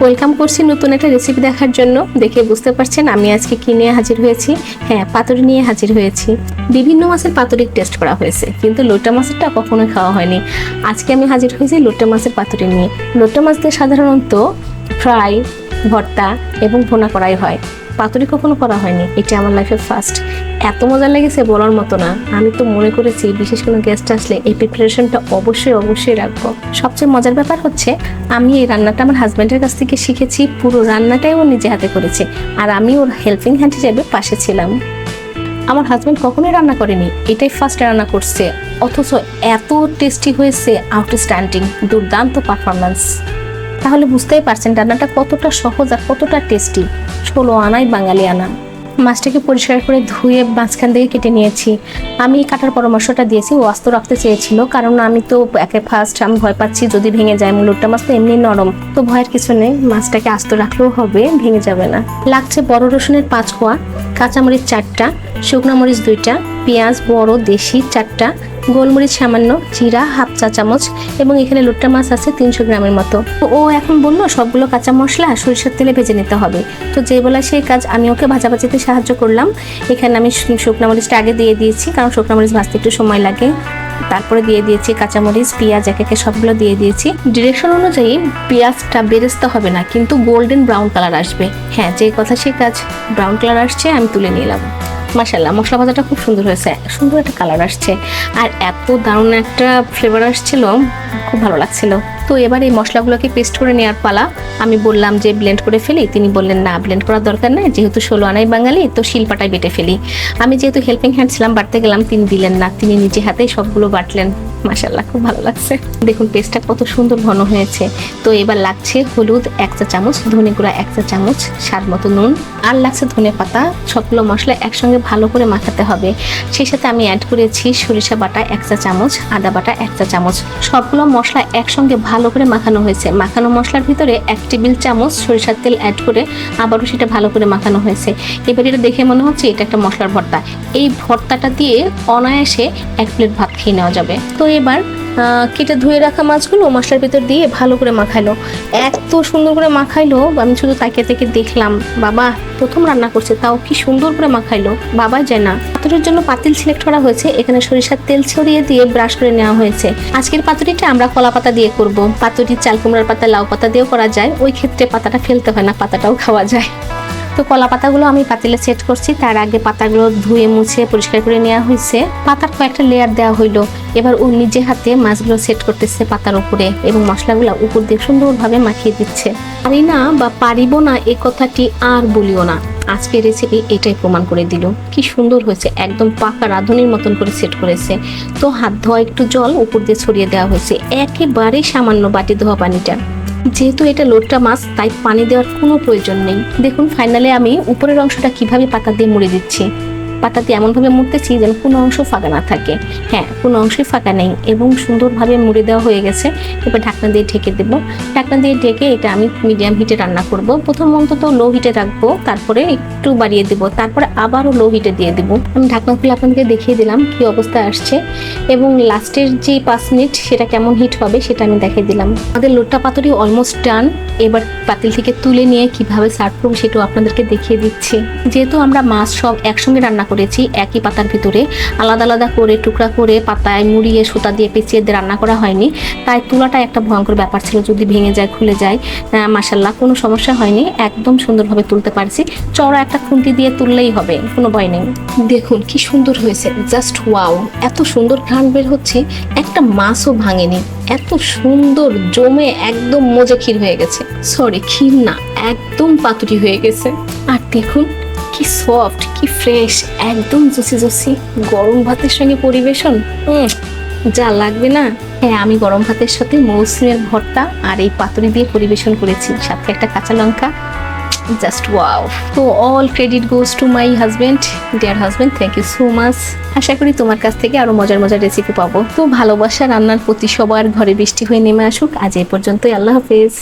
Welcome করছি নতুন একটা রেসিপি দেখার জন্য। দেখে বুঝতে পারছেন আমি আজকে কি নিয়ে হাজির হয়েছি। হ্যাঁ, পাতুরি নিয়ে হাজির হয়েছি। বিভিন্ন মাছের পাতুরি টেস্ট করা হয়েছে, কিন্তু লোটা মাছেরটা কখনোই খাওয়া হয়নি। আজকে আমি হাজির হয়েছি লোটা মাছের পাতুরি নিয়ে। লোটা মাছ দিয়ে সাধারণত ফ্রাই, ভর্তা এবং ভুনা করাই হয়, পাতুরি কখনো করা হয়নি। এটা আমার লাইফের ফার্স্ট। এত মজা লেগেছে বলার মতো না। আমি তো মনে করেছি বিশেষ কোনো গেস্ট আসলে এই প্রিপারেশনটা অবশ্যই রাখবো। সবচেয়ে মজার ব্যাপার হচ্ছে আমি এই রান্নাটা আমার হাজব্যান্ডের কাছ থেকে শিখেছি। পুরো রান্নাটাই ও নিজে হাতে করেছে, আর আমি ওর হেল্পিং হ্যান্ড হিসেবে পাশে ছিলাম। আমার হাজব্যান্ড কখনোই রান্না করেনি, এটাই ফার্স্ট রান্না করছে, অথচ এত টেস্টি হয়েছে। আউটস্ট্যান্ডিং, দুর্দান্ত পারফরমেন্স। তাহলে বুঝতেই পারছেন রান্নাটা কতটা সহজ আর কতটা টেস্টি। 16 আনাই বাঙালি আনা। মাছটাকে পরিষ্কার করে ধুয়ে মাঝখান থেকে কেটে নিয়েছি। আমি কাটার পরামর্শটা দিয়েছি, ও আস্ত রাখতে চেয়েছিল, কারণ আমি তো ফার্স্ট আমি ভয় পাচ্ছি যদি ভেঙে যায়। লোটটা মাছ তো এমনি নরম, তো ভয়ের কিছু নেই, মাছটাকে আস্ত রাখলেও হবে, ভেঙে যাবে না। লাগছে বড় রসুনের 5 কোয়া, কাঁচামরিচ 4টা, শুকনো মরিচ 2টা, পেঁয়াজ বড় দেশি 4টা, গোলমরিচ সামান্য, জিরা হাফ চা চামচ, এবং এখানে লোট্টা মাছ আছে 300 গ্রামের মতো। তো ও এখন বললো সবগুলো কাঁচা মশলা সরিষার তেলে ভেজে নিতে হবে। তো যে বলা সেই কাজ, আমি ওকে ভাজাভাজিতে সাহায্য করলাম। এখানে আমি শুকনো মরিচটা আগে দিয়ে দিয়েছি, কারণ শুকনো মরিচ ভাজতে একটু সময় লাগে। তারপরে দিয়ে দিয়েছি কাঁচামরিচ, পেঁয়াজ একে সবগুলো দিয়ে দিয়েছি। ডিরেকশন অনুযায়ী পেঁয়াজটা বেরেস্তা হবে না, কিন্তু গোল্ডেন ব্রাউন কালার আসবে। হ্যাঁ, যে কথা সেই কাজ। ব্রাউন কালার আসছে, আমি তুলে নিলাম। মাশাআল্লাহ, মশলা ভাজাটা খুব সুন্দর হয়েছে, সুন্দর একটা কালার আসছে, আর এত দারুণ একটা ফ্লেভার আসছিল, খুব ভালো লাগছিল। তো এবার এই মশলাগুলোকে পেস্ট করে নেওয়ার পালা। আমি বললাম যে ব্লেন্ড করে ফেলি, তিনি বললেন না, ব্লেন্ড করার দরকার নেই, যেহেতু 16 আনাই বাঙালি, তো শিলপাটায় বেটে ফেলি। আমি যেহেতু হেল্পিং হ্যান্ড ছিলাম, বাটতে গেলাম, তিনি দিলেন না, তিনি নিজে হাতেই সবগুলো বাটলেন। মাশাআল্লাহ, খুব ভালো লাগছে। দেখুন পেস্টটা কত সুন্দর ঘন হয়েছে। তো এবার লাগছে হলুদ 1 চা চামচ, ধনে গুঁড়া 1 চা চামচ, স্বাদ মতো নুন, আর লাগছে ধনে পাতা। সবগুলো মশলা একসঙ্গে ভালো করে মাখাতে হবে। সেই সাথে আমি অ্যাড করেছি সরিষা বাটা 1 চা চামচ, আদা বাটা 1 চা চামচ। সবগুলো মশলা একসঙ্গে ভালো করে মাখানো হয়েছে। মাখানো মশলার ভিতরে 1 টেবিল চামচ সরিষার তেল অ্যাড করে আবারও সেটা ভালো করে মাখানো হয়েছে। এবার এটা দেখে মনে হচ্ছে এটা একটা মশলার ভর্তা। এই ভর্তাটা দিয়ে অনায়াসে 1 প্লেট ভাত খেয়ে নেওয়া যাবে। তো এবার কেটে ধুয়ে রাখা মাছগুলো মশলার ভিতর দিয়ে ভালো করে মাখাইলো। এত সুন্দর করে মাখাইলো, আমি শুধু তাকিয়ে থেকে দেখলাম, বাবা প্রথম রান্না করছে, তাও কি সুন্দর করে মাখাইলো, বাবা যায় না। পাতুরির জন্য পাতিল সিলেক্ট করা হয়েছে। এখানে সরিষার তেল ছড়িয়ে দিয়ে ব্রাশ করে নেওয়া হয়েছে। আজকের পাতুরিটা আমরা কলা পাতা দিয়ে করব। পাতুরি চাল কুমড়ার পাতা, লাউ পাতা দিয়েও করা যায়, ওই ক্ষেত্রে পাতাটা ফেলতে হয় না, পাতাটাও খাওয়া যায়। তো কলা পাতাগুলো আমি পাতিলে সেট করছি। তার আগে পাতাগুলো ধুয়ে মুছে পরিষ্কার করে নেওয়া হয়েছে। পাতার কয়েকটা লেয়ার দেওয়া হইলো। এবার ও নিজে হাতে মাছগুলো সেট করতেছে পাতার উপরে, এবং মশলাগুলো উপর দিয়ে সুন্দরভাবে মাখিয়ে দিচ্ছে। পারি না বা পারিব না এ কথাটি আর বলিও না, আজকের রেসিপি এটাই প্রমাণ করে দিল। কি সুন্দর হয়েছে, একদম পাকা রাঁধুনির মতন করে সেট করেছে। তো হাত ধোয়া একটু জল উপর দিয়ে ছড়িয়ে দেওয়া হয়েছে, একেবারে সামান্য বাটি ধোয়া পানিটা। যেহেতু এটা লোট্টা মাছ, তাই পানি দেওয়ার কোনো প্রয়োজন নেই। দেখুন ফাইনালে আমি উপরের অংশটা কিভাবে পাতা দিয়ে মুড়ে দিচ্ছি। পাতা দিয়ে এমনভাবে মুড়তেছি যেন কোনো অংশ ফাঁকা না থাকে। হ্যাঁ, কোনো অংশই ফাঁকা নেই, এবং সুন্দরভাবে মুড়ে দেওয়া হয়ে গেছে। এবার ঢাকনা দিয়ে ঢেকে দেবো। ঢাকনা দিয়ে ঢেকে এটা আমি মিডিয়াম হিটে রান্না করব। প্রথম অন্তত লো হিটে রাখবো, তারপরে একটু বাড়িয়ে দেবো, তারপরে আবারও লো হিটে দিয়ে দেবো। আমি ঢাকনা খুলে আপনাদেরকে দেখিয়ে দিলাম কি অবস্থা আসছে, এবং লাস্টের যে 5 মিনিট সেটা কেমন হিট হবে সেটা আমি দেখিয়ে দিলাম। আমাদের লোট্টা পাতুরি অলমোস্ট ডান। এবার পাতিল থেকে তুলে নিয়ে কিভাবে সার্ভ করবো সেটাও আপনাদেরকে দেখিয়ে দিচ্ছি। যেহেতু আমরা মাছ সব একসঙ্গে রান্না করেছি, একই পাতার ভিতরে আলাদা আলাদা করে টুকরা করে পাতায় মুড়িয়ে সুতা দিয়ে পেঁচিয়ে দিয়ে রান্না করা হয়নি, তাই তুলাটা একটা ভয়ঙ্কর ব্যাপার ছিল, যদি ভেঙে যায় খুলে যায়। মাশাআল্লাহ, কোনো সমস্যা হয়নি, একদম সুন্দরভাবে তুলতে পারছি। চওড়া একটা খুন্তি দিয়ে তুললেই হবে, কোনো ভয় নেই। দেখুন কি সুন্দর হয়েছে, জাস্ট ওয়াও। এত সুন্দর ঘ্রাণ বের হচ্ছে, একটা মাছও ভাঙেনি, এত সুন্দর জমে একদম মজে ক্ষীর হয়ে গেছে। সরি, ক্ষীর না, একদম পাতুরি হয়ে গেছে। আর দেখুন কি সফট, কি ফ্রেশ, একদম জুসি। গরম ভাতের সঙ্গে পরিবেশন যা লাগবে না। হ্যাঁ, আমি গরম ভাতের সাথে মৌসুমের ভর্তা আর এই পাতুরি দিয়ে পরিবেশন করেছি, সাথে একটা কাঁচা লঙ্কা। Just wow. তো all credit goes to my husband, dear husband, thank you so much. আশা করি তোমার কাছ থেকে আরো মজার রেসিপি পাবো। তো ভালোবাসা রান্নার প্রতি সবার ঘরে বৃষ্টি হয়ে নেমে আসুক। আজ এই পর্যন্তই, আল্লাহ হাফেজ।